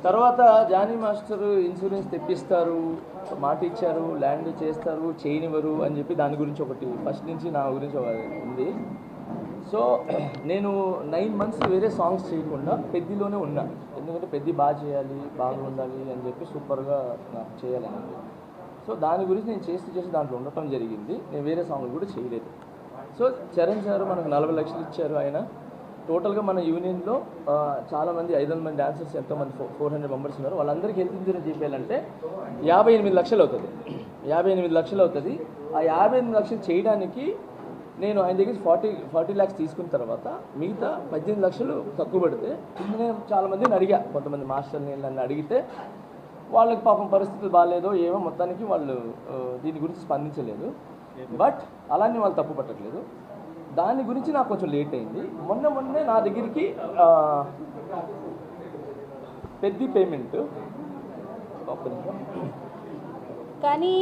తర్వాత Johnny master insurance తెప్పిస్తారు, మాట ఇచ్చారు, ల్యాండ్ చేస్తారు, చేయనివ్వరు అని చెప్పి దాని గురించి ఒకటి ఫస్ట్ నుంచి నా గురించి ఉంది. సో నేను 9 months వేరే సాంగ్స్ చేయకుండా పెద్దిలోనే ఉన్నా. ఎందుకంటే పెద్ది బాగా చేయాలి, బాగా ఉండాలి అని చెప్పి సూపర్గా నాకు చేయాలని. సో దాని గురించి నేను చేసి దాంట్లో ఉండటం జరిగింది. నేను వేరే సాంగ్లు కూడా చేయలేదు. సో చరణ్ సార్ మనకు 40 లక్షలు ఇచ్చారు. ఆయన టోటల్గా మన యూనియన్లో చాలామంది 500 మంది డాన్సర్స్, ఎంతోమంది 400 మెంబర్స్ ఉన్నారు. వాళ్ళందరికీ హెల్త్ ఇన్సూరెన్స్ చేయాలంటే 58 లక్షలు అవుతుంది. 58 లక్షలు అవుతుంది. ఆ 58 లక్షలు చేయడానికి నేను ఆయన దగ్గర 40 lakhs తీసుకున్న తర్వాత మిగతా 18 లక్షలు తక్కువ పడితే నేను చాలామందిని అడిగా. కొంతమంది మాస్టర్ని నన్ను అడిగితే వాళ్ళకి పాపం పరిస్థితులు బాగాలేదో ఏమో మొత్తానికి వాళ్ళు దీని గురించి స్పందించలేదు. బట్ అలానే వాళ్ళు తప్పు పట్టట్లేదు. దాని గురించి నాకు కొంచెం లేట్ అయింది. మొన్నే నా దగ్గరికి పెద్ద పేమెంట్ కానీ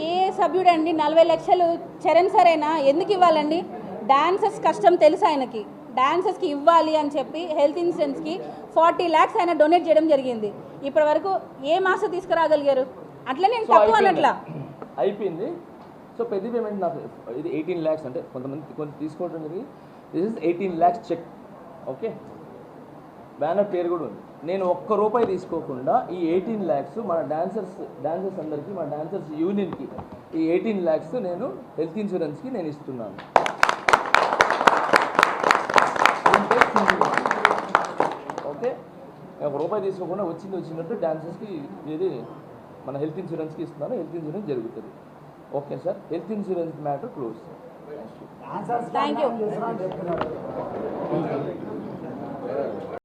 ఏ సభ్యుడు అండి 40 లక్షలు చరణ్ సరేనా ఎందుకు ఇవ్వాలండి? డాన్సర్స్ కష్టం తెలుసు ఆయనకి. డాన్సర్స్కి ఇవ్వాలి అని చెప్పి హెల్త్ ఇన్సూరెన్స్కి 40 lakhs ఆయన డొనేట్ చేయడం జరిగింది. ఇప్పటి వరకు ఏ మాసం తీసుకురాగలిగారు? అట్లా నేను తక్కువ అన్నట్లా అయిపోయింది. సో పెద్ద పేమెంట్ నాకు ఇది 18 lakhs, అంటే కొంత తీసుకోవడం జరిగింది. This is 18 lakhs check. Okay, banner పేరు కూడా ఉంది. నేను ఒక్క రూపాయి తీసుకోకుండా ఈ 18 lakhs మన డాన్సర్స్ అందరికీ, మన డాన్సర్స్ యూనియన్కి ఈ 18 lakhs నేను హెల్త్ ఇన్సూరెన్స్కి నేను ఇస్తున్నాను. ఓకే, ఒక రూపాయి తీసుకోకుండా వచ్చినట్టు డాన్సర్స్కి ఇది మన హెల్త్ ఇన్సూరెన్స్కి ఇస్తున్నాను. హెల్త్ ఇన్సూరెన్స్ జరుగుతుంది. Okay sir, health insurance matter close. Thank you.